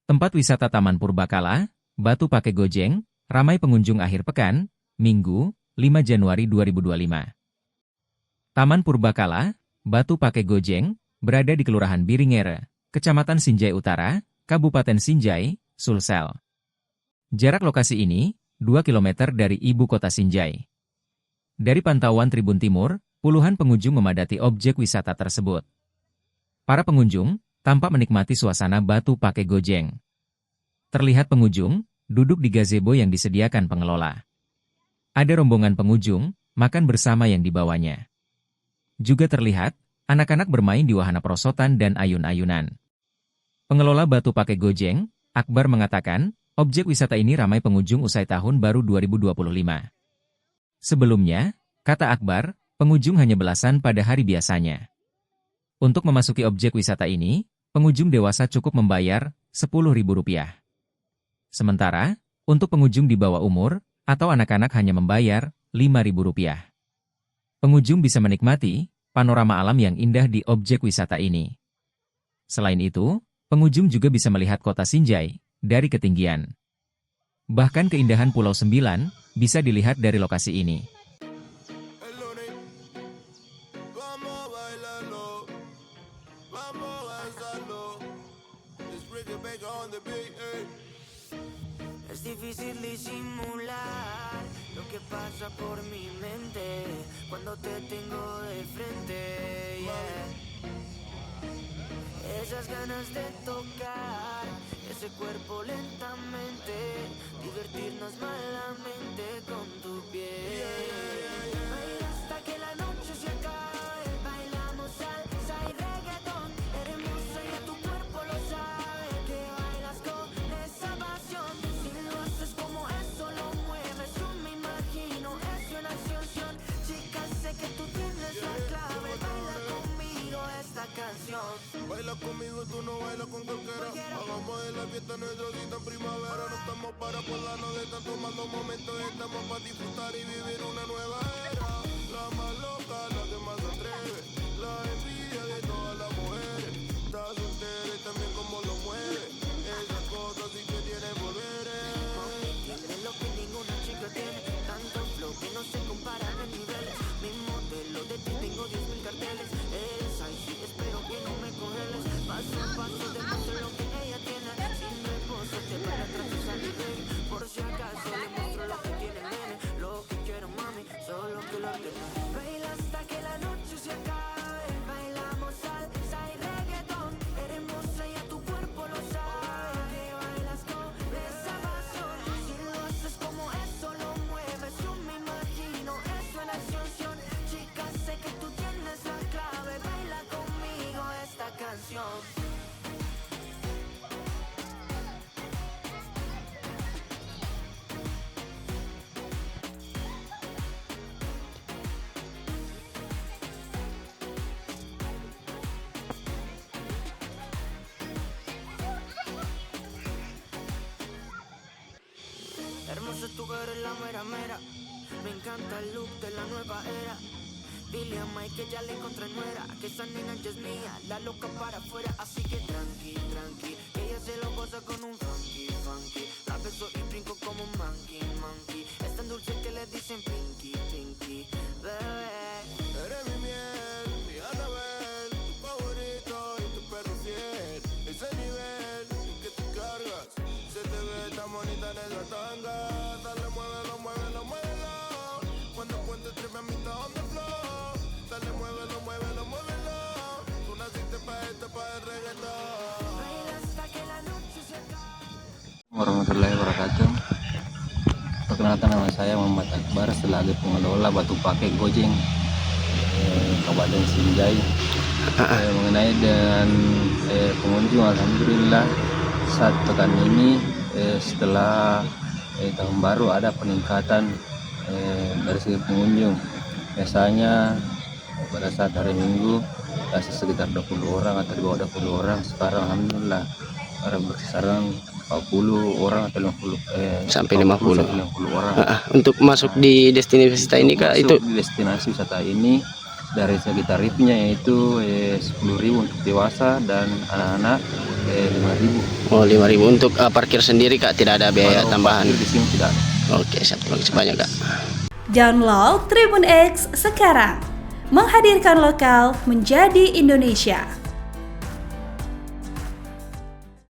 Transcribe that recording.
Tempat wisata Taman Purbakala, Batu Pake Gojeng, ramai pengunjung akhir pekan, Minggu, 5 Januari 2025. Taman Purbakala, Batu Pake Gojeng, berada di Kelurahan Biringere, Kecamatan Sinjai Utara, Kabupaten Sinjai, Sulsel. Jarak lokasi ini, 2 km dari ibu kota Sinjai. Dari pantauan Tribun Timur, puluhan pengunjung memadati objek wisata tersebut. Para pengunjung tampak menikmati suasana Batu Pake Gojeng. Terlihat pengunjung duduk di gazebo yang disediakan pengelola. Ada rombongan pengunjung makan bersama yang dibawanya. Juga terlihat anak-anak bermain di wahana perosotan dan ayun-ayunan. Pengelola Batu Pake Gojeng, Akbar mengatakan, objek wisata ini ramai pengunjung usai tahun baru 2025. Sebelumnya, kata Akbar, pengunjung hanya belasan pada hari biasanya. Untuk memasuki objek wisata ini, pengunjung dewasa cukup membayar Rp10.000. Sementara, untuk pengunjung di bawah umur atau anak-anak hanya membayar Rp5.000. Pengunjung bisa menikmati panorama alam yang indah di objek wisata ini. Selain itu, pengunjung juga bisa melihat kota Sinjai dari ketinggian. Bahkan keindahan Pulau Sembilan bisa dilihat dari lokasi ini. Es difícil disimular lo que pasa por mi mente cuando te tengo de frente, yeah. Esas ganas de tocar ese cuerpo lentamente, divertirnos malamente con tu piel. Baila hasta que la noche se acabe, bailamos salsa y reggaetón, hermosa y tu cuerpo lo sabe, que bailas con esa pasión. Si lo haces como eso lo mueves, yo me imagino es una canción. Chica, sé que tú tienes la clave, baila conmigo esta canción. Baila conmigo, tú no bailas con cualquiera. Hagamos de la fiesta nuestra cita en primavera. No estamos para volarnos de estar tomando momentos. Estamos para disfrutar y vivir una nueva era. La más loca, la que más se atreve. La envidia de todas las mujeres. Está soltera y también como lo mueve. Esas cosas sí que tienen poderes. Mami, tienes lo que ninguna chica tiene, tanto flow que no se comparan en niveles. Mi modelo de ti tengo 10.000 carteles. Eres así, espero que no me congeles. Paso a paso demuestro lo que ella tiene. Sin reposo te penetraste a nivel. Por si acaso le muestro lo que tiene el nene. Lo que quiero, mami, solo que lo tenés. Baila hasta que la noche se acabe. Bailamos salsa y reggaetón, hermosa y a tu cuerpo lo sabe, que bailas con esa pasión. Si lo haces como eso lo mueves, yo me imagino es una canción. Chica, sé que tú tienes la clave, baila conmigo esta canción. Hermoso tu cara es la mera mera. Me encanta el look de la nueva era. Dile a Mike que ya le encontré nuera, que esa nena ya es mía, la loca para afuera. Así que tranqui, tranqui, que ella se lo goza con un funky, funky. La beso y brinco como un monkey, monkey. Es tan dulce que le dicen pinky, pinky, bebé. Eres mi miel, mi Anabel, tu favorito y tu perro fiel. Ese nivel que tú cargas, se te ve tan bonita en esa tanga. Dale, muévelo, muévelo, muévelo. Cuando cuentes tres me mitad on the floor. Dale, muévelo, muévelo, muévelo. Tú naciste para esto, para el reggaetón. Baila hasta que la noche se acabe. Warahmatullahi wabarakatuh. Perkenalkan, nama saya Muhammad Akbar selaku pengelola Batu Pake Gojeng Kabupaten Sinjai. Mengenai dengan pengunjung, alhamdulillah saat pekan ini setelah tahun baru ada peningkatan dari segi pengunjung. Biasanya pada saat hari Minggu biasa sekitar 20 orang atau di bawah 20 orang. Sekarang alhamdulillah berkisaran 40 orang atau 50 sampai 50 orang. Untuk masuk di destinasi wisata ini Kak, itu di destinasi wisata ini dari segi tarifnya yaitu 10.000 untuk dewasa dan anak-anak, sampai 5.000. Oh, 5.000 untuk parkir sendiri Kak, tidak ada biaya Kalau tambahan. parkir di sini tidak ada. Oke, siap. Terima kasih banyak Kak. Download Tribun X sekarang. Menghadirkan lokal menjadi Indonesia.